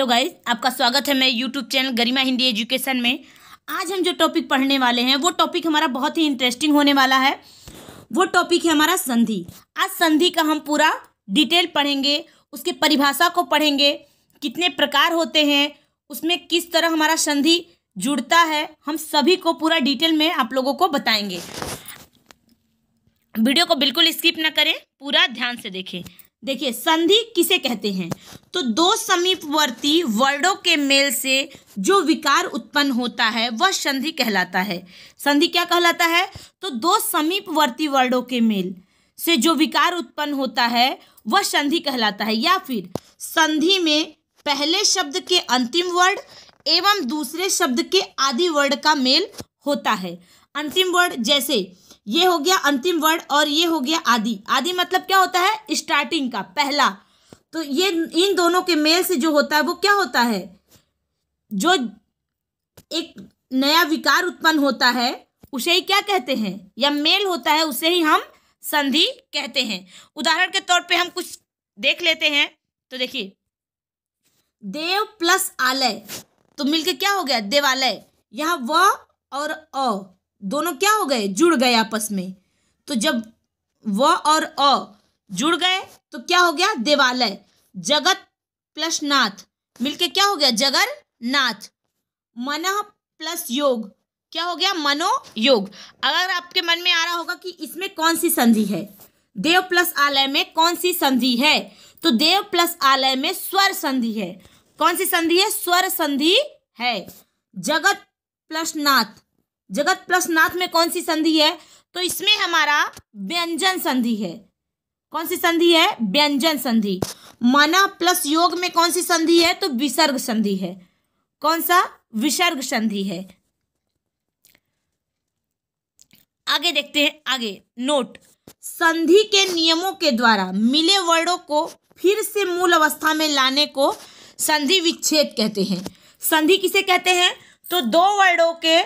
Hello guys, आपका स्वागत है मैं यूट्यूब चैनल गरिमा हिंदी एजुकेशन में। आज हम जो टॉपिक पढ़ने वाले हैं वो टॉपिक हमारा बहुत ही इंटरेस्टिंग होने वाला है। वो टॉपिक है हमारा संधि। आज संधि का हम पूरा डिटेल पढ़ेंगे, उसके परिभाषा को पढ़ेंगे, कितने प्रकार होते हैं, उसमें किस तरह हमारा संधि जुड़ता है, हम सभी को पूरा डिटेल में आप लोगों को बताएंगे। वीडियो को बिल्कुल स्किप ना करें, पूरा ध्यान से देखें। देखिए, संधि किसे कहते हैं? तो दो समीपवर्ती वर्णों के मेल से जो विकार उत्पन्न होता है वह संधि कहलाता है। संधि क्या कहलाता है? तो दो समीपवर्ती वर्णों के मेल से जो विकार उत्पन्न होता है वह संधि कहलाता है। या फिर संधि में पहले शब्द के अंतिम वर्ण एवं दूसरे शब्द के आदि वर्ण का मेल होता है। अंतिम वर्ण, जैसे ये हो गया अंतिम वर्ण और ये हो गया आदि। आदि मतलब क्या होता है? स्टार्टिंग का, पहला। तो ये इन दोनों के मेल से जो होता है वो क्या होता है? जो एक नया विकार उत्पन्न होता है उसे ही क्या कहते हैं? या मेल होता है उसे ही हम संधि कहते हैं। उदाहरण के तौर पे हम कुछ देख लेते हैं। तो देखिए, देव प्लस आलय तो मिलके क्या हो गया? देवालय। यहाँ व और अ दोनों क्या हो गए? जुड़ गए आपस में। तो जब व और अ जुड़ गए तो क्या हो गया? देवालय। जगत प्लस नाथ मिलके क्या हो गया? जगरनाथ। मनः प्लस योग क्या हो गया? मनोयोग। अगर आपके मन में आ रहा होगा कि इसमें कौन सी संधि है, देव प्लस आलय में कौन सी संधि है, तो देव प्लस आलय में स्वर संधि है। कौन सी संधि है? स्वर संधि है। जगत प्लस नाथ, जगत प्लस नाथ में कौन सी संधि है? तो इसमें हमारा व्यंजन संधि है। कौन सी संधि है? व्यंजन संधि। मनः प्लस योग में कौन सी संधि है? तो विसर्ग संधि है। कौन सा? विसर्ग संधि है। आगे देखते हैं। आगे नोट, संधि के नियमों के द्वारा मिले वर्णों को फिर से मूल अवस्था में लाने को संधि विच्छेद कहते हैं। संधि किसे कहते हैं? तो दो वर्णों के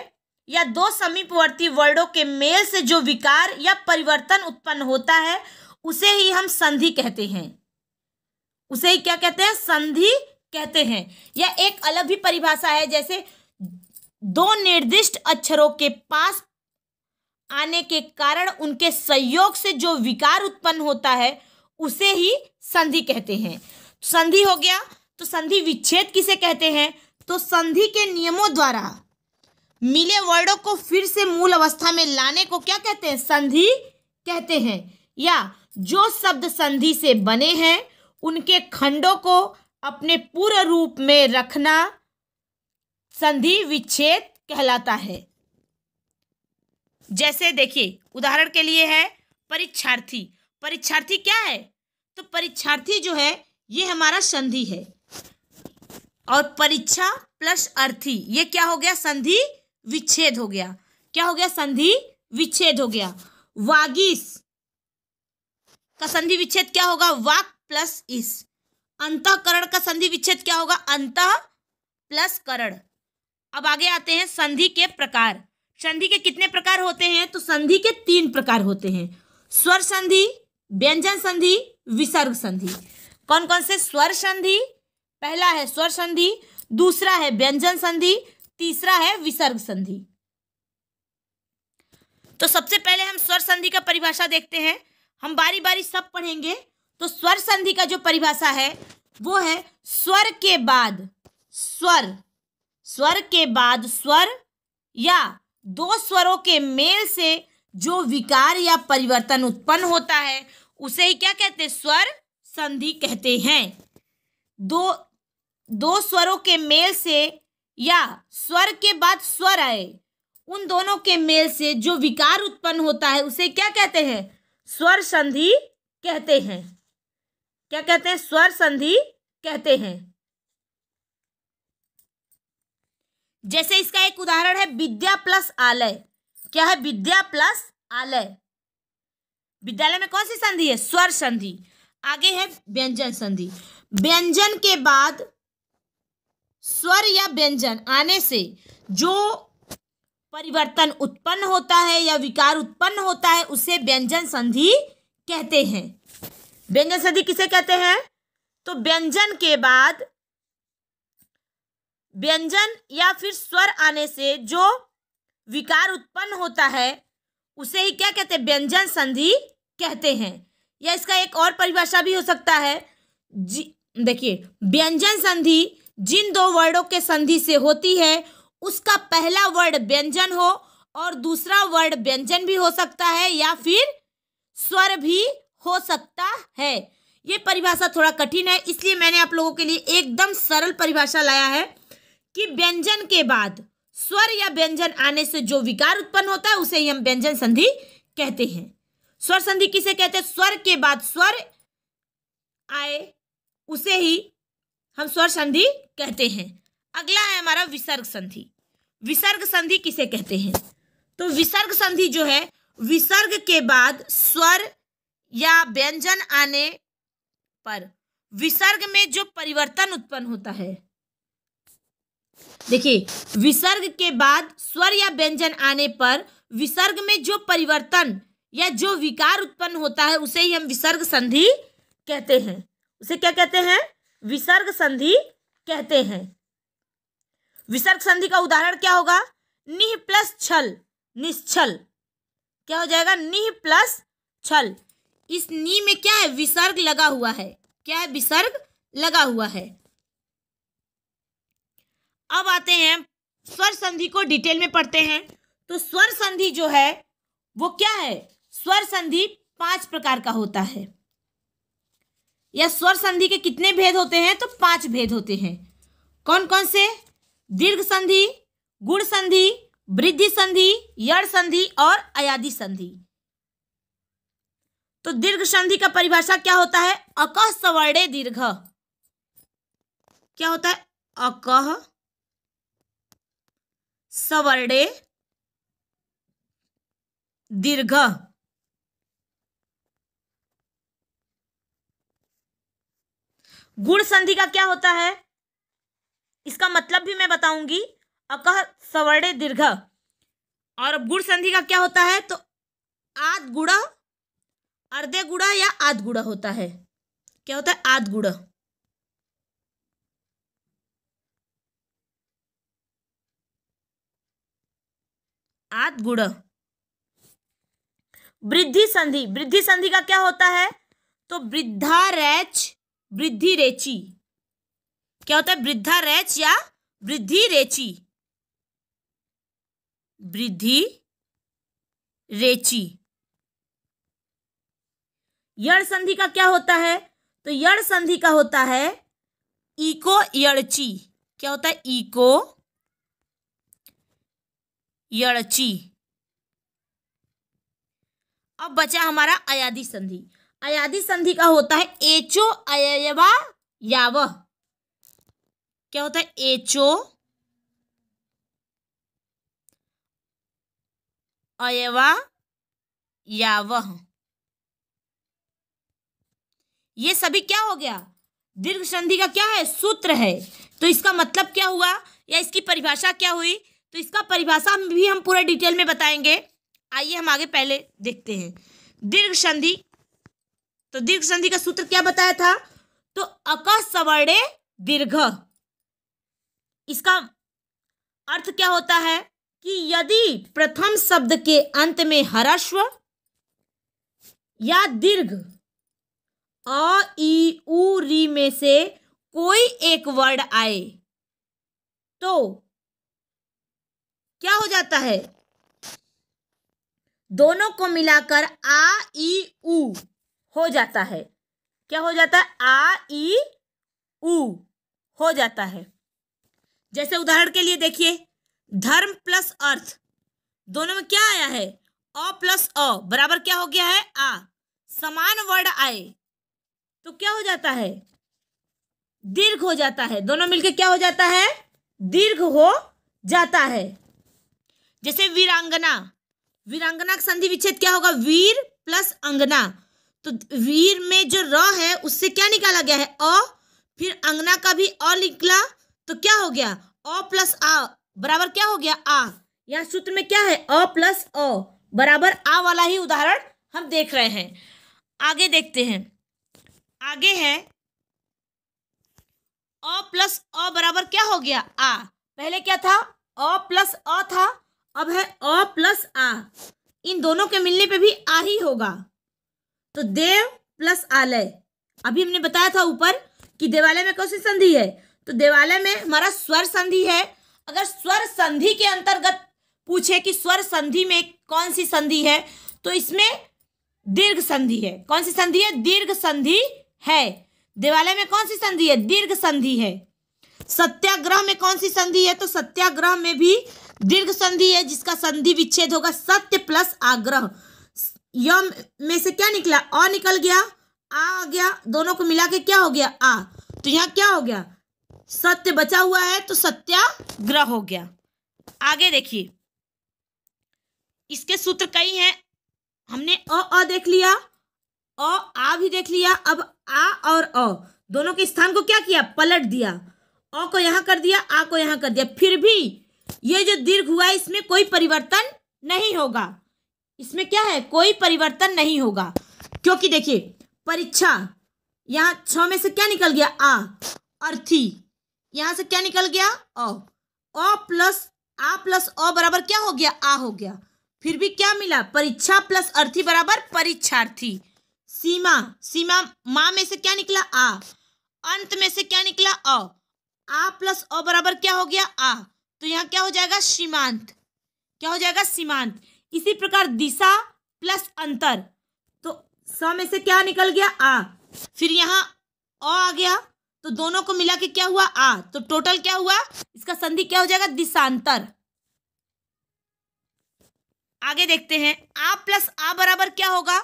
या दो समीपवर्ती वर्णों के मेल से जो विकार या परिवर्तन उत्पन्न होता है उसे ही हम संधि कहते हैं। उसे ही क्या कहते हैं? संधि कहते हैं। या एक अलग भी परिभाषा है, जैसे दो निर्दिष्ट अक्षरों के पास आने के कारण उनके संयोग से जो विकार उत्पन्न होता है उसे ही संधि कहते हैं। संधि हो गया। तो संधि विच्छेद किसे कहते हैं? तो संधि के नियमों द्वारा मिले वर्णों को फिर से मूल अवस्था में लाने को क्या कहते हैं? संधि कहते हैं। या जो शब्द संधि से बने हैं उनके खंडों को अपने पूर्ण रूप में रखना संधि विच्छेद कहलाता है। जैसे देखिए, उदाहरण के लिए है परीक्षार्थी। परीक्षार्थी क्या है? तो परीक्षार्थी जो है ये हमारा संधि है। और परीक्षा प्लस अर्थी ये क्या हो गया? संधि विच्छेद हो गया। क्या हो गया? संधि विच्छेद हो गया। वागीश का संधि विच्छेद क्या होगा? वाक प्लस इस। अंतःकरण का संधि विच्छेद क्या होगा? अंतः प्लस करण। अब आगे आते हैं संधि के प्रकार। संधि के कितने प्रकार होते हैं? तो संधि के 3 प्रकार होते हैं। स्वर संधि, व्यंजन संधि, विसर्ग संधि। कौन कौन से? स्वर संधि, पहला है स्वर संधि, दूसरा है व्यंजन संधि, तीसरा है विसर्ग संधि। तो सबसे पहले हम स्वर संधि का परिभाषा देखते हैं। हम बारी बारी सब पढ़ेंगे। तो स्वर संधि का जो परिभाषा है वो है स्वर के बाद स्वर, स्वर के बाद स्वर या दो स्वरों के मेल से जो विकार या परिवर्तन उत्पन्न होता है उसे ही क्या कहते हैं? स्वर संधि कहते हैं। दो स्वरों के मेल से या स्वर के बाद स्वर आए उन दोनों के मेल से जो विकार उत्पन्न होता है उसे क्या कहते हैं? स्वर संधि कहते हैं। क्या कहते हैं? स्वर संधि कहते हैं। जैसे इसका एक उदाहरण है विद्या प्लस आलय। क्या है? विद्या प्लस आलय। विद्यालय में कौन सी संधि है? स्वर संधि। आगे है व्यंजन संधि। व्यंजन के बाद स्वर या व्यंजन आने से जो परिवर्तन उत्पन्न होता है या विकार उत्पन्न होता है उसे व्यंजन संधि कहते हैं। व्यंजन संधि किसे कहते हैं? तो व्यंजन के बाद व्यंजन या फिर स्वर आने से जो विकार उत्पन्न होता है उसे ही क्या कहते हैं, व्यंजन संधि कहते हैं। या इसका एक और परिभाषा भी हो सकता है, देखिए, व्यंजन संधि जिन दो वर्णों के संधि से होती है उसका पहला वर्ण व्यंजन हो और दूसरा वर्ण व्यंजन भी हो सकता है या फिर स्वर भी हो सकता है। ये परिभाषा थोड़ा कठिन है, इसलिए मैंने आप लोगों के लिए एकदम सरल परिभाषा लाया है कि व्यंजन के बाद स्वर या व्यंजन आने से जो विकार उत्पन्न होता है उसे ही हम व्यंजन संधि कहते हैं। स्वर संधि किसे कहते हैं? स्वर के बाद स्वर आए उसे ही हम स्वर संधि कहते हैं। अगला है हमारा विसर्ग संधि। विसर्ग संधि किसे कहते हैं? तो विसर्ग संधि जो है, विसर्ग के बाद स्वर या व्यंजन आने पर विसर्ग में जो परिवर्तन उत्पन्न होता है, देखिए, विसर्ग के बाद स्वर या व्यंजन आने पर विसर्ग में जो परिवर्तन या जो विकार उत्पन्न होता है उसे ही हम विसर्ग संधि कहते हैं। उसे क्या कहते हैं? विसर्ग संधि कहते हैं। विसर्ग संधि का उदाहरण क्या होगा? निह प्लस छल, निश्छल। क्या हो जाएगा? निह प्लस छल। इस नी में क्या है? विसर्ग लगा हुआ है। क्या है? विसर्ग लगा हुआ है। अब आते हैं स्वर संधि को डिटेल में पढ़ते हैं। तो स्वर संधि जो है वो क्या है? स्वर संधि 5 प्रकार का होता है। या स्वर संधि के कितने भेद होते हैं? तो 5 भेद होते हैं। कौन कौन से? दीर्घ संधि, गुण संधि, वृद्धि संधि, यड़ संधि और अयादि संधि। तो दीर्घ संधि का परिभाषा क्या होता है? अकः सवर्णे दीर्घ। क्या होता है? अकः सवर्णे दीर्घ। गुण संधि का क्या होता है? इसका मतलब भी मैं बताऊंगी। अकः सवर्णे दीर्घ। और गुण संधि का क्या होता है? तो आद गुण, अर्धे गुण या आद गुण होता है। क्या होता है? आद गुण। आद गुण। वृद्धि संधि, वृद्धि संधि का क्या होता है? तो वृद्धा रेच, वृद्धि रेची। क्या होता है? वृद्धा रेच या वृद्धि रेची। वृद्धि रेची। यड़ संधि का क्या होता है? तो यड़ संधि का होता है इको यड़ची। क्या होता है? इको यड़ची। अब बचा हमारा अयादि संधि। अयादि संधि का होता है एचो अयवा यावह। क्या होता है? एचो अयवा यावह। ये सभी क्या हो गया? दीर्घ संधि का क्या है? सूत्र है। तो इसका मतलब क्या हुआ या इसकी परिभाषा क्या हुई? तो इसका परिभाषा भी हम पूरा डिटेल में बताएंगे। आइए हम आगे पहले देखते हैं दीर्घ संधि। तो दीर्घ संधि का सूत्र क्या बताया था? तो अकः सवर्णे दीर्घ। इसका अर्थ क्या होता है कि यदि प्रथम शब्द के अंत में ह्रस्व या दीर्घ अ ई उ री में से कोई एक वर्ड आए तो क्या हो जाता है? दोनों को मिलाकर आ ई उ हो जाता है। क्या हो जाता है? आ ई उ हो जाता है। जैसे उदाहरण के लिए देखिए, धर्म प्लस अर्थ, दोनों में क्या आया है? अ प्लस अ बराबर क्या हो गया है? आ। समान वर्ड आए तो क्या हो जाता है? दीर्घ हो जाता है। दोनों मिलके क्या हो जाता है? दीर्घ हो जाता है। जैसे वीरांगना, वीरांगना का संधि विच्छेद क्या होगा? वीर प्लस अंगना। तो वीर में जो र है उससे क्या निकाला गया है? अ। फिर अंगना का भी अ निकला तो क्या हो गया? अ प्लस आ बराबर क्या हो गया? आ। यहाँ सूत्र में क्या है? अ प्लस अ बराबर आ वाला ही उदाहरण हम देख रहे हैं। आगे देखते हैं। आगे है अ प्लस अ बराबर क्या हो गया? आ। पहले क्या था? अ प्लस अ था, अब है अ प्लस आ। इन दोनों के मिलने पे भी आ ही होगा। तो देव प्लस आलय। अभी हमने बताया था ऊपर कि देवालय में कौन सी संधि है? तो देवालय में हमारा स्वर संधि है। अगर स्वर संधि के अंतर्गत पूछे कि स्वर संधि में कौन सी संधि है, तो इसमें दीर्घ संधि है। कौन सी संधि है? दीर्घ संधि है। देवालय में कौन सी संधि है? दीर्घ संधि है। सत्याग्रह में कौन सी संधि है? तो सत्याग्रह में भी दीर्घ संधि है, जिसका संधि विच्छेद होगा सत्य प्लस आग्रह। यम में से क्या निकला? अ निकल गया, आ गया, दोनों को मिला के क्या हो गया? आ। तो यहाँ क्या हो गया? सत्य बचा हुआ है, तो सत्याग्रह हो गया। आगे देखिए, इसके सूत्र कई हैं। हमने अ देख लिया, आ भी देख लिया। अब आ और अ दोनों के स्थान को क्या किया? पलट दिया। अ को यहां कर दिया, आ को यहां कर दिया। फिर भी ये जो दीर्घ हुआ है, इसमें कोई परिवर्तन नहीं होगा। इसमें क्या है? कोई परिवर्तन नहीं होगा, क्योंकि देखिए परीक्षा, यहां 6 में से क्या निकल गया? आ। अर्थी, यहां से क्या निकल गया? अ प्लस आ प्लस अ बराबर क्या हो गया? आ हो गया। फिर भी क्या मिला? परीक्षा प्लस अर्थी बराबर परीक्षार्थी। सीमा, सीमा माँ में से क्या निकला? आ। अंत में से क्या निकला? अ। आ प्लस अ बराबर क्या हो गया? आ। तो यहाँ क्या हो जाएगा? सीमांत। क्या हो जाएगा? सीमांत। इसी प्रकार दिशा प्लस अंतर, तो स में से क्या निकल गया? आ। फिर यहाँ अ आ गया, तो दोनों को मिला के क्या हुआ? आ। तो टोटल क्या हुआ? इसका संधि क्या हो जाएगा? दिशांतर। आगे देखते हैं, आ प्लस आ बराबर क्या होगा?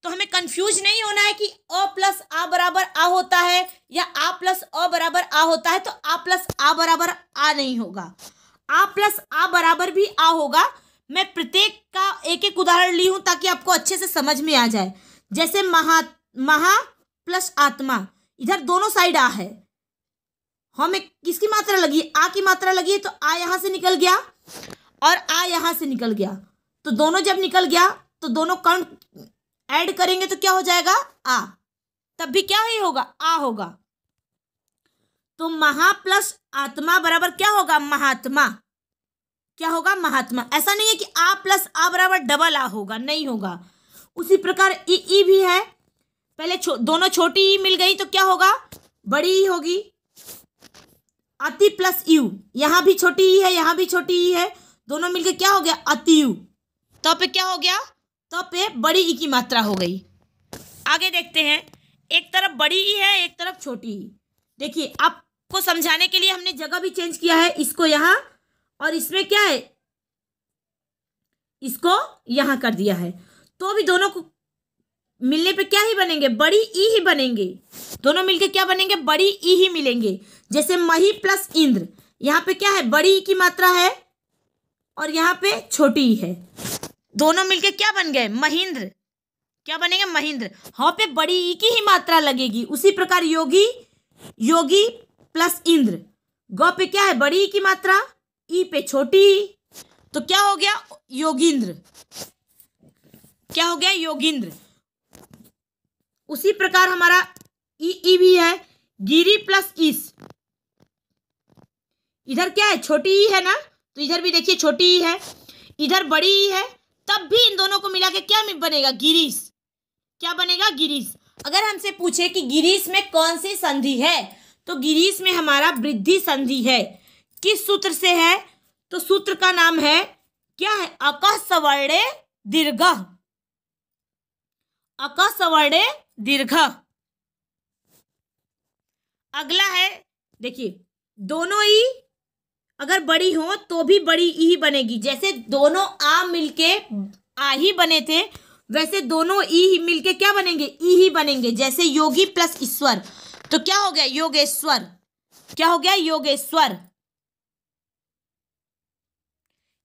तो हमें कंफ्यूज नहीं होना है कि अ प्लस आ बराबर आ होता है या आ प्लस अ बराबर आ होता है। तो आ प्लस आ बराबर आ नहीं होगा, आ प्लस आ बराबर भी आ होगा। मैं प्रत्येक का एक एक उदाहरण ली हूं ताकि आपको अच्छे से समझ में आ जाए। जैसे महा प्लस आत्मा, इधर दोनों साइड आ है, हमें किसकी मात्रा लगी? आ की मात्रा लगी है, तो आ यहां से निकल गया और आ यहां से निकल गया। तो दोनों जब निकल गया तो दोनों काउंट ऐड करेंगे तो क्या हो जाएगा? आ। तब भी क्या ही होगा? आ होगा। तो महा प्लस आत्मा बराबर क्या होगा? महात्मा। क्या होगा? महात्मा। ऐसा नहीं है कि आ प्लस आ बराबर डबल आ होगा, नहीं होगा। उसी प्रकार ई भी है। पहले दोनों छोटी ई मिल गई तो क्या होगा? बड़ी ई होगी। अति प्लस यू, यहां भी छोटी ई है, यहां भी छोटी ई है, दोनों मिलकर क्या हो गया? अति यू। तो पे क्या हो गया? तो पे बड़ी ई की मात्रा हो गई। आगे देखते हैं, एक तरफ बड़ी ई है, एक तरफ छोटी ई। देखिए आपको समझाने के लिए हमने जगह भी चेंज किया है, इसको यहां और इसमें क्या है? इसको यहां कर दिया है। तो भी दोनों को मिलने पे क्या ही बनेंगे? बड़ी ई ही बनेंगे। दोनों मिलके क्या बनेंगे? बड़ी ई ही मिलेंगे। जैसे मही प्लस इंद्र, यहाँ पे क्या है? बड़ी ई की मात्रा है और यहाँ पे छोटी ई है, दोनों मिलके क्या बन गए? महेंद्र। क्या बनेंगे? महेंद्र। हाँ पे बड़ी ई की ही मात्रा लगेगी। उसी प्रकार योगी, योगी प्लस इंद्र, गौ पे क्या है? बड़ी ई की मात्रा, ई पे छोटी ई, तो क्या हो गया? योगींद्र। क्या हो गया? योगींद्र। उसी प्रकार हमारा ई भी है, गिरी प्लस ईस। इधर क्या है? छोटी ई है ना, तो इधर भी देखिए छोटी ई है, इधर बड़ी ई है, तब भी इन दोनों को मिला के क्या बनेगा? गिरीश। क्या बनेगा? गिरीश। अगर हमसे पूछे कि गिरीश में कौन सी संधि है, तो गिरीश में हमारा वृद्धि संधि है। किस सूत्र से है? तो सूत्र का नाम है क्या है? अकः सवर्णे दीर्घ। अकः सवर्णे दीर्घ। अगला है, देखिए दोनों ई अगर बड़ी हो तो भी बड़ी ई ही बनेगी। जैसे दोनों आ मिलके आ ही बने थे, वैसे दोनों ई ही मिलके क्या बनेंगे? ई ही बनेंगे। जैसे योगी प्लस ईश्वर, तो क्या हो गया? योगेश्वर। क्या हो गया? योगेश्वर।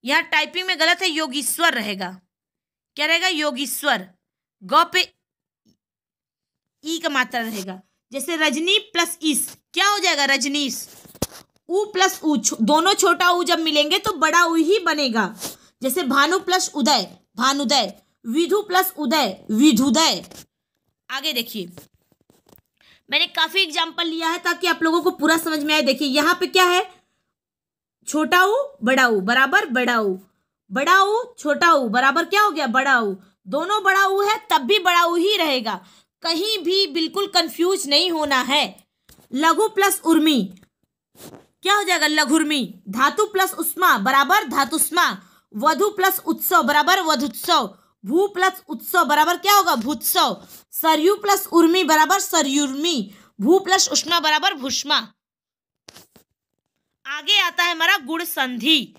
यहां टाइपिंग में गलत है, योगीश्वर रहेगा। क्या रहेगा? योगीश्वर। गौ पे ई का मात्रा रहेगा। जैसे रजनी प्लस ईस, क्या हो जाएगा? रजनीश। उ प्लस उ, दोनों छोटा उ जब मिलेंगे तो बड़ा उ ही बनेगा। जैसे भानु प्लस उदय, भानुदय। विधु प्लस उदय, विधुदय। आगे देखिए, मैंने काफी एग्जाम्पल लिया है ताकि आप लोगों को पूरा समझ में आए। देखिए यहाँ पे क्या है, छोटा ऊ बड़ा ऊ बराबर बड़ा ऊ, बड़ा ऊ छोटा ऊ बराबर क्या हो गया बड़ा ऊ। दोनों बड़ा ऊ है तब भी बड़ा ऊ ही रहेगा, कहीं भी बिल्कुल कंफ्यूज नहीं होना है। लघु प्लस उर्मी क्या हो जाएगा लघुर्मी। धातु प्लस उष्मा बराबर धातुष्मा। वधु प्लस उत्सव बराबर वधुत्सव। भू प्लस उत्सव बराबर क्या होगा भूत्सव। सरयू प्लस उर्मी बराबर सरयुर्मी। भू प्लस उष्मा बराबर भूष्मा। आगे आता है हमारा गुण संधि।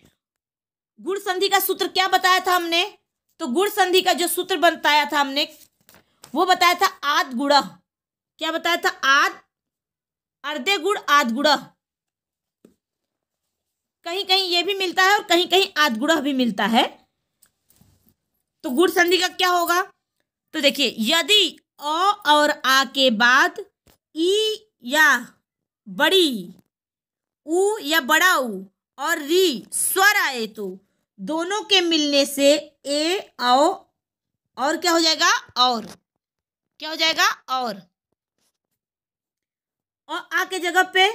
गुण संधि का सूत्र क्या बताया था हमने, तो गुण संधि का जो सूत्र बताया था हमने वो बताया था आद गुण। क्या बताया था, आद अर्धे गुण आद गुण। कहीं कहीं ये भी मिलता है और कहीं कहीं आद गुण भी मिलता है। तो गुण संधि का क्या होगा, तो देखिए यदि अ और आ के बाद ई या बड़ी ऊ या बड़ा ऊ और री स्वर आए तो दोनों के मिलने से ए आओ और क्या हो जाएगा और, क्या हो जाएगा और आ के जगह पे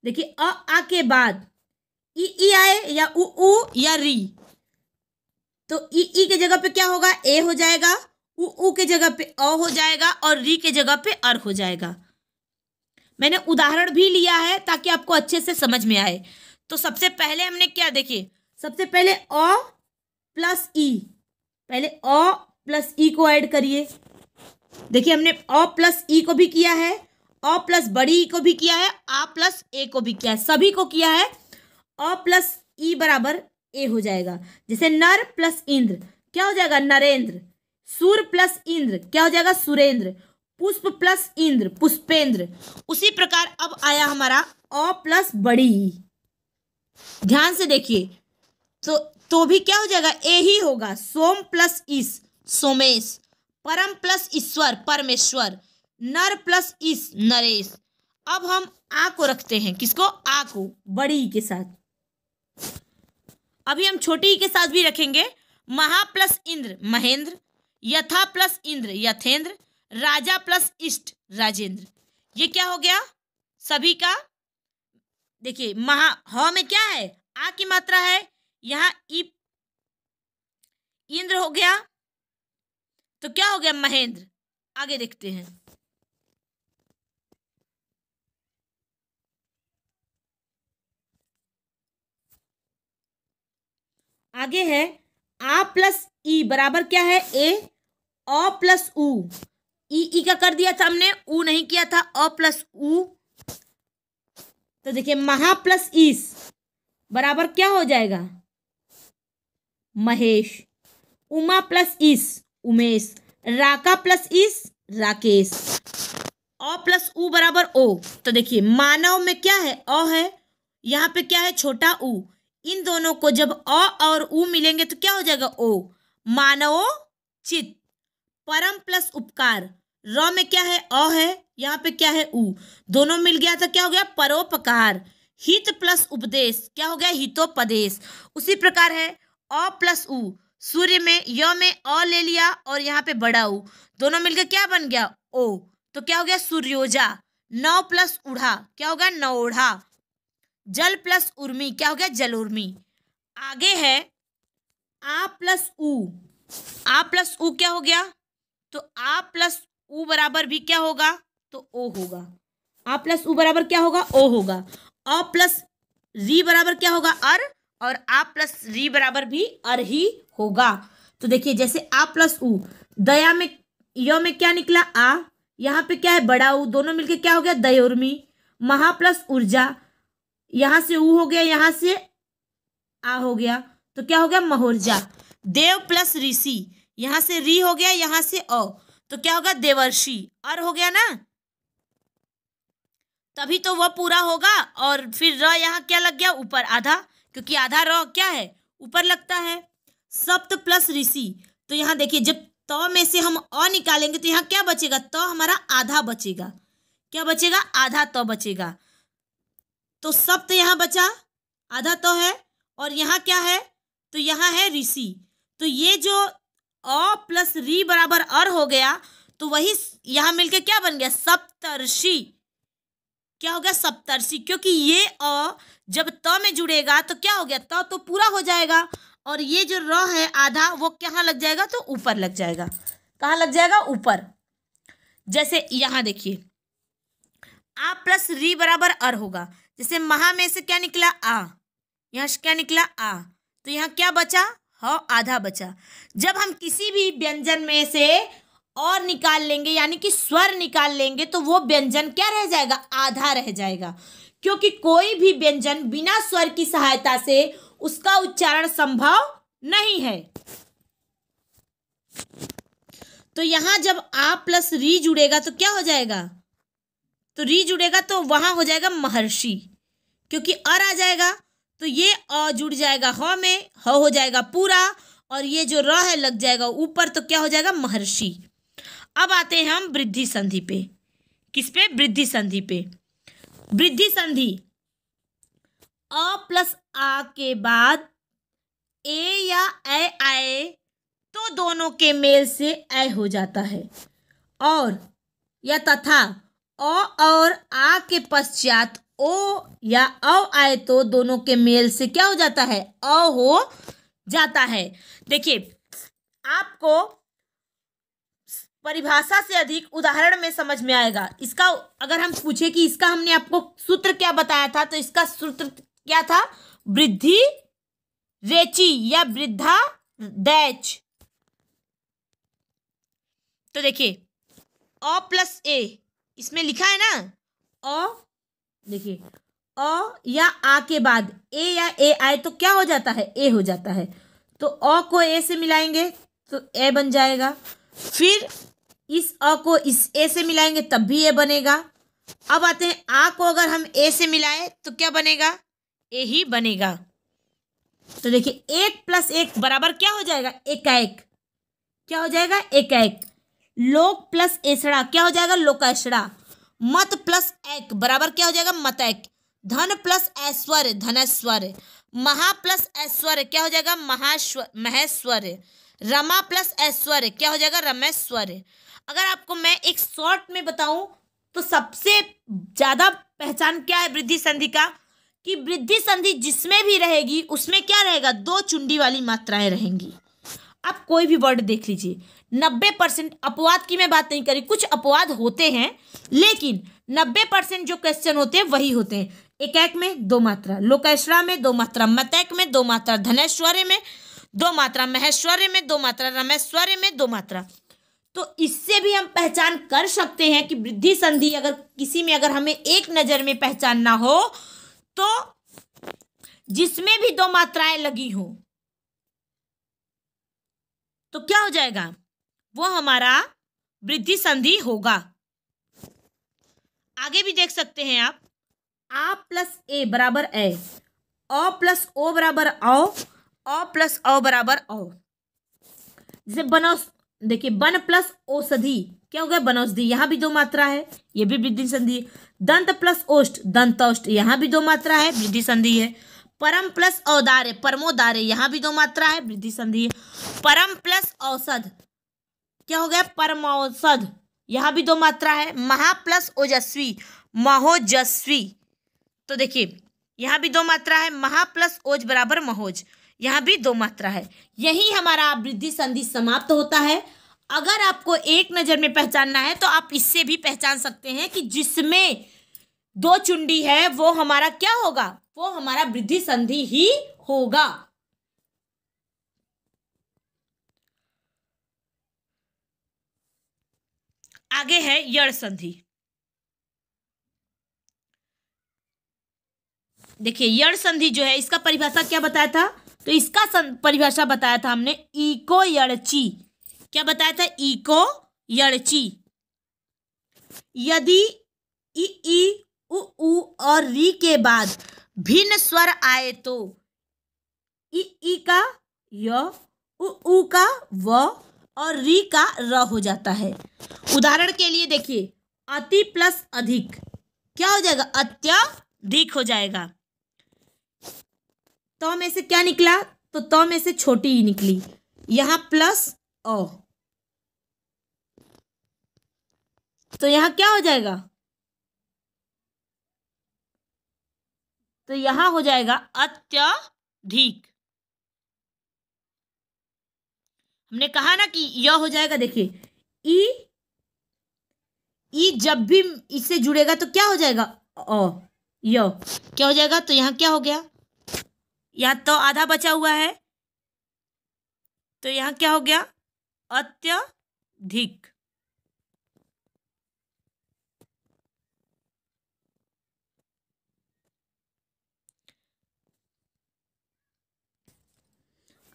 देखिए आ के बाद ई आए या उ या री, तो ई के जगह पे क्या होगा ए हो जाएगा, उ के जगह पे अ हो जाएगा और री के जगह पे अर हो जाएगा। मैंने उदाहरण भी लिया है ताकि आपको अच्छे से समझ में आए। तो सबसे पहले हमने क्या, देखिए सबसे पहले अ प्लस ई, पहले अ प्लस ई को ऐड करिए। देखिए हमने अ प्लस ई को भी किया है, अ प्लस बड़ी ई को भी किया है, आ प्लस ए को भी किया है, सभी को किया है। अ प्लस ई बराबर ए हो जाएगा। जैसे नर प्लस इंद्र क्या हो जाएगा नरेंद्र। सूर प्लस इंद्र क्या हो जाएगा सुरेंद्र। पुष्प प्लस इंद्र पुष्पेंद्र। उसी प्रकार अब आया हमारा अ प्लस बड़ी ई, ध्यान से देखिए तो भी क्या हो जाएगा ए ही होगा। सोम प्लस ईश सोमेश। परम प्लस ईश्वर परमेश्वर। नर प्लस ईश नरेश। अब हम आ को रखते हैं, किसको, आ को बड़ी ई के साथ। अभी हम छोटी ई के साथ भी रखेंगे। महा प्लस इंद्र महेंद्र। यथा प्लस इंद्र यथेंद्र। राजा प्लस इष्ट राजेंद्र। ये क्या हो गया सभी का। देखिए महा ह में क्या है आ की मात्रा है, यहाँ इंद्र हो गया तो क्या हो गया महेंद्र। आगे देखते हैं, आगे है आ प्लस ई बराबर क्या है ए। अ प्लस उ ई का कर दिया था हमने, उ नहीं किया था, अ प्लस उ। तो देखिए महा प्लस ईश बराबर क्या हो जाएगा महेश। उमा प्लस ईश उमेश। राका प्लस ईश राकेश। अ प्लस उ बराबर ओ। तो देखिए मानव में क्या है अ है, यहाँ पे क्या है छोटा उ। इन दोनों को जब अ और उ मिलेंगे तो क्या हो जाएगा ओ। मानवो चित। परम प्लस उपकार। र में क्या है अ है, यहाँ पे क्या है उ। दोनों मिल गया तो क्या हो गया परोपकार। हित प्लस उपदेश क्या हो गया हितोपदेश। उसी प्रकार है अ प्लस उ। सूर्य में य में अ ले लिया और यहाँ पे बड़ा उ, दोनों मिलकर क्या बन गया ओ, तो क्या हो गया सूर्योजा। नौ प्लस उड़ा क्या हो गया नौढ़ा। जल प्लस उर्मी क्या हो गया जलोर्मी। आगे है आ प्लस उ। आ प्लस उ क्या हो गया, तो आ प्लस उ बराबर भी क्या होगा तो ओ होगा। आ प्लस उ बराबर क्या होगा ओ होगा। अ प्लस री बराबर क्या होगा अर, और आ प्लस री बराबर भी अर ही होगा। तो देखिए जैसे आ प्लस उ, दया में य में क्या निकला आ, यहाँ पे क्या है बड़ा उ, दोनों मिलके क्या हो गया दयोर्मी। महा प्लस ऊर्जा, यहाँ से उ हो गया यहाँ से आ हो गया तो क्या हो गया महोर्जा। देव प्लस ऋषि, यहाँ से री हो गया यहाँ से अ, तो क्या होगा देवर्षि। अर हो गया ना, तभी तो वह पूरा होगा। और फिर र यहाँ क्या लग गया ऊपर आधा, क्योंकि आधा र क्या है ऊपर लगता है। सप्त प्लस ऋषि, तो यहाँ देखिए जब त में से हम अ निकालेंगे तो यहाँ क्या बचेगा त हमारा आधा बचेगा। क्या बचेगा आधा त बचेगा। तो सप्त यहाँ बचा आधा तो है, और यहाँ क्या है तो यहाँ है ऋषि। तो ये जो अ प्लस री बराबर अर हो गया, तो वही यहाँ मिलके क्या बन गया, सप्तर्षि। क्या हो गया, सप्तर्षि, क्योंकि ये अ जब त में जुड़ेगा तो क्या हो गया, त तो पूरा हो जाएगा और ये जो र है आधा वो कहाँ लग जाएगा, तो ऊपर लग जाएगा। कहाँ लग जाएगा, ऊपर। जैसे यहाँ देखिए आ प्लस री बराबर अर होगा। जैसे महा में से क्या निकला, आ, यहाँ से क्या निकला, आ, तो यहाँ क्या बचा, ह आधा बचा। जब हम किसी भी व्यंजन में से और निकाल लेंगे यानी कि स्वर निकाल लेंगे तो वो व्यंजन क्या रह जाएगा, आधा रह जाएगा, क्योंकि कोई भी व्यंजन बिना स्वर की सहायता से उसका उच्चारण संभव नहीं है। तो यहां जब आ प्लस री जुड़ेगा तो क्या हो जाएगा, तो री जुड़ेगा तो वहां हो जाएगा महर्षि, क्योंकि अर आ जाएगा तो ये अ जुड़ जाएगा ह में, ह हो जाएगा पूरा और ये जो र है लग जाएगा ऊपर, तो क्या हो जाएगा, महर्षि। अब आते हैं हम वृद्धि संधि पे। किस पे, वृद्धि संधि पे। वृद्धि संधि अ प्लस आ के बाद ए या ए आए तो दोनों के मेल से ए हो जाता है, और या तथा अ और आ के पश्चात ओ या औ आए तो दोनों के मेल से क्या हो जाता है, अ हो जाता है। देखिए आपको परिभाषा से अधिक उदाहरण में समझ में आएगा। इसका अगर हम पूछे कि इसका हमने आपको सूत्र क्या बताया था, तो इसका सूत्र क्या था, वृद्धि रेची या वृद्धा डैच। तो देखिए अ प्लस ए इसमें लिखा है ना, अ, देखिए अ या आ के बाद ए या ए आए तो क्या हो जाता है, ए हो जाता है। तो अ को ए से मिलाएंगे तो ए बन जाएगा, फिर इस अ को इस ए से मिलाएंगे तब भी ए बनेगा। अब आते हैं आ को अगर हम ए से मिलाएं तो क्या बनेगा, ए ही बनेगा। तो देखिए एक प्लस एक बराबर क्या हो जाएगा, एकाएक। क्या हो जाएगा, एकाएक। लोक प्लस एसड़ा क्या हो जाएगा, लोकासड़ा। मत प्लस एक बराबर क्या हो जाएगा, मतैक। धन प्लस ऐश्वर्य धनेश्वर्य। महा प्लस ऐश्वर्य क्या हो जाएगा, महेश्वर्य। रमा प्लस ऐश्वर्य क्या हो जाएगा, रमेश्वर्य। अगर आपको मैं एक शॉर्ट में बताऊं तो सबसे ज्यादा पहचान क्या है वृद्धि संधि का, कि वृद्धि संधि जिसमें भी रहेगी उसमें क्या रहेगा, दो चुंडी वाली मात्राएं रहेंगी। आप कोई भी वर्ड देख लीजिए, 90% अपवाद की मैं बात नहीं करी, कुछ अपवाद होते हैं लेकिन 90% जो क्वेश्चन होते हैं वही होते हैं। एकाएक में दो मात्रा, लोकेश्वरा में दो मात्रा, मतैक में दो मात्रा, धनेश्वर्य में दो मात्रा, महेश्वर्य में दो मात्रा, रमेश्वर्य में दो मात्रा। तो इससे भी हम पहचान कर सकते हैं कि वृद्धि संधि अगर किसी में अगर हमें एक नजर में पहचानना हो तो जिसमें भी दो मात्राएं लगी हो तो क्या हो जाएगा, वो हमारा वृद्धि संधि होगा। आगे भी देख सकते हैं आप, आ प्लस ए बराबर ए, अ प्लस ओ बराबर औ, अ प्लस औ बराबर औ। जैसे बनौस, देखिए बन प्लस औषधि क्या हो गया, बनौषधि, यहाँ भी दो मात्रा है, ये भी वृद्धि संधि है। दंत प्लस ओष्ठ दंतौष्ठ, यहाँ भी दो मात्रा है, वृद्धि संधि है। परम प्लस औदार्य परमोदार्य, यहाँ भी दो मात्रा है, वृद्धि संधि है। परम प्लस औषध क्या हो गया, परमौषध, यहाँ भी दो मात्रा है। महा प्लस ओजस्वी महोजस्वी, तो देखिए यहाँ भी दो मात्रा है, महा प्लस ओज बराबर महोज, यहाँ भी दो मात्रा है। यही हमारा वृद्धि संधि समाप्त होता है। अगर आपको एक नजर में पहचानना है तो आप इससे भी पहचान सकते हैं कि जिसमें दो चुंडी है वो हमारा क्या होगा, वो हमारा वृद्धि संधि ही होगा। आगे है यड़ संधि। देखिए यड़ संधि जो है इसका परिभाषा क्या बताया था, तो इसका परिभाषा बताया था हमने, इको यड़ची। क्या बताया था, इको यड़ची। यदि ई उ और री के बाद भिन्न स्वर आए तो ई का य, उ का व और री का र हो जाता है। उदाहरण के लिए देखिए अति प्लस अधिक क्या हो जाएगा, अत्यधिक हो जाएगा। तो में से क्या निकला, तो में से छोटी ही निकली, यहां प्लस अ। तो यहाँ क्या हो जाएगा? तो यहाँ हो जाएगा अत्यधिक। हमने कहा ना कि यह हो जाएगा, देखिए ई जब भी इससे जुड़ेगा तो क्या हो जाएगा? य क्या हो जाएगा? तो यहाँ क्या हो गया? यहाँ तो आधा बचा हुआ है, तो यहाँ क्या हो गया? अत्यधिक।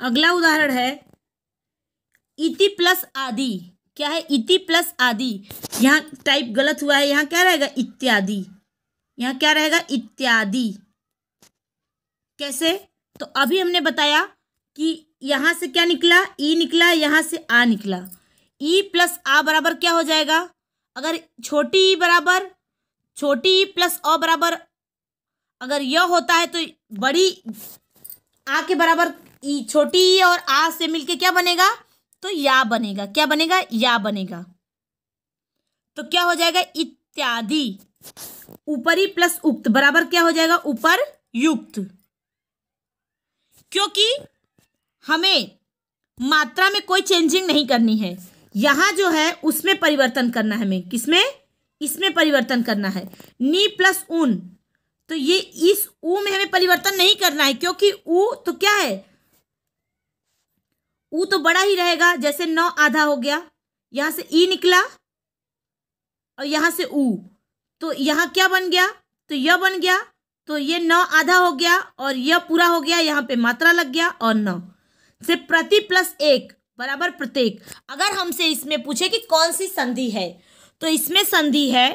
अगला उदाहरण है इति प्लस आदि। क्या है? इति प्लस आदि। यहाँ टाइप गलत हुआ है, यहाँ क्या रहेगा? इत्यादि। यहाँ क्या रहेगा? इत्यादि। कैसे? तो अभी हमने बताया कि यहाँ से क्या निकला? ई निकला, यहाँ से आ निकला। ई प्लस आ बराबर क्या हो जाएगा? अगर छोटी ई बराबर छोटी ई प्लस अ बराबर अगर यह होता है तो बड़ी आ के बराबर ई, छोटी ई और आ से मिलके क्या बनेगा? तो या बनेगा। क्या बनेगा? या बनेगा। तो क्या हो जाएगा? इत्यादि। ऊपरी प्लस उक्त बराबर क्या हो जाएगा? ऊपर युक्त। क्योंकि हमें मात्रा में कोई चेंजिंग नहीं करनी है, यहां जो है उसमें परिवर्तन करना है हमें। किसमें? इसमें परिवर्तन करना है। नी प्लस उन, तो ये इस ऊ में हमें परिवर्तन नहीं करना है, क्योंकि ऊ तो क्या है? ऊ तो बड़ा ही रहेगा। जैसे 9 आधा हो गया, यहां से ई निकला और यहां से ऊ, तो यहां क्या बन गया? तो यह बन गया। तो ये 9 आधा हो गया और यह पूरा हो गया, यहाँ पे मात्रा लग गया और 9 से प्रति प्लस एक बराबर प्रत्येक। अगर हमसे इसमें पूछे कि कौन सी संधि है, तो इसमें संधि है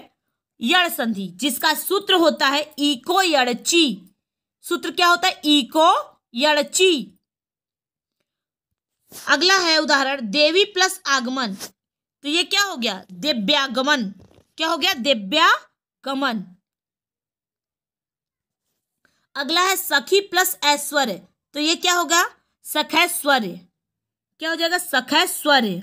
यड़ संधि, जिसका सूत्र होता है इको यड़ची। सूत्र क्या होता है? इको यड़ची। अगला है उदाहरण देवी प्लस आगमन। तो ये क्या हो गया? दिव्यागमन। क्या हो गया? दिव्यागमन। अगला है सखी प्लस ऐश्वर्य। तो ये क्या होगा? सखैश्वर्य। क्या हो जाएगा? सखैश्वर्य।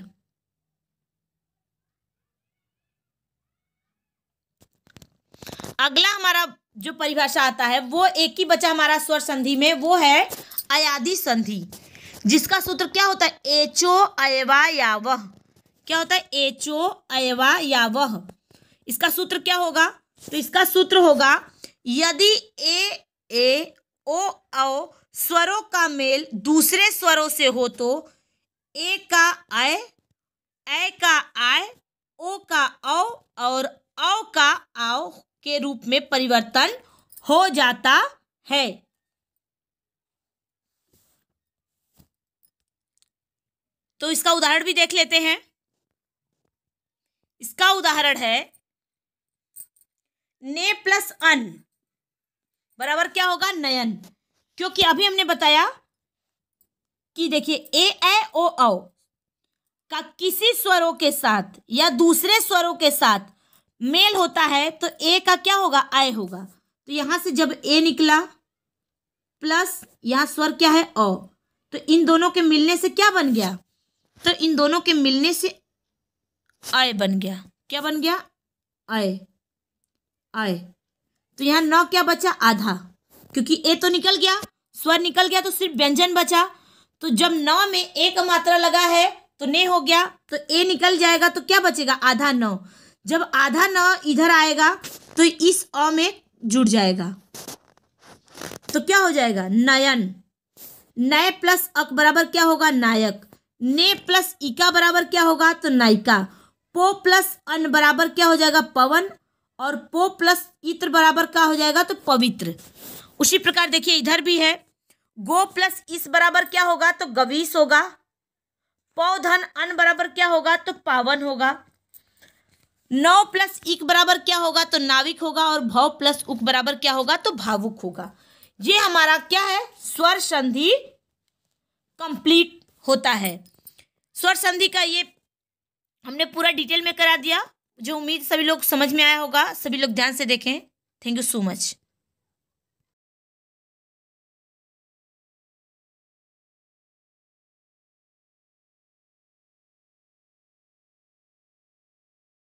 अगला हमारा जो परिभाषा आता है वो एक ही बचा हमारा स्वर संधि में, वो है अयादि संधि, जिसका सूत्र क्या होता है? एचो अयवा यावह। क्या होता है? एचो अयवा यावह। इसका सूत्र क्या होगा? तो इसका सूत्र होगा यदि ए ओ औ स्वरों का मेल दूसरे स्वरों से हो तो ए का अय, ए का आय, ओ का औ और औ का आओ के रूप में परिवर्तन हो जाता है। तो इसका उदाहरण भी देख लेते हैं। इसका उदाहरण है ने प्लस अन बराबर क्या होगा? नयन। क्योंकि अभी हमने बताया कि देखिए ए ओ औ का किसी स्वरों के साथ या दूसरे स्वरों के साथ मेल होता है तो ए का क्या होगा? आय होगा। तो यहां से जब ए निकला प्लस यहां स्वर क्या है? ओ, तो इन दोनों के मिलने से क्या बन गया? तो इन दोनों के मिलने से आय बन गया। क्या बन गया? आय। आय। तो यहाँ 9 क्या बचा? आधा। क्योंकि ए तो निकल गया, स्वर निकल गया, तो सिर्फ व्यंजन बचा। तो जब 9 में ए का मात्रा लगा है तो ने हो गया, तो ए निकल जाएगा, तो क्या बचेगा? आधा 9। जब आधा 9 इधर आएगा तो इस अ में जुड़ जाएगा, तो क्या हो जाएगा? नयन। नय प्लस अक बराबर क्या होगा? नायक। ने प्लस इका बराबर क्या होगा? तो नायिका। पो प्लस अन बराबर क्या हो जाएगा? पवन। और पो प्लस इत्र बराबर क्या हो जाएगा? तो पवित्र। उसी प्रकार देखिए इधर भी है, गो प्लस इस बराबर क्या होगा? तो गवीश होगा। पौ धन अन बराबर क्या होगा? तो पावन होगा। 9 प्लस इक बराबर क्या होगा? तो नाविक होगा। और भव प्लस उक बराबर क्या होगा? तो भावुक होगा। ये हमारा क्या है? स्वर संधि कंप्लीट होता है। स्वर संधि का ये हमने पूरा डिटेल में करा दिया, जो उम्मीद सभी लोग समझ में आया होगा। सभी लोग ध्यान से देखें। Thank you so much.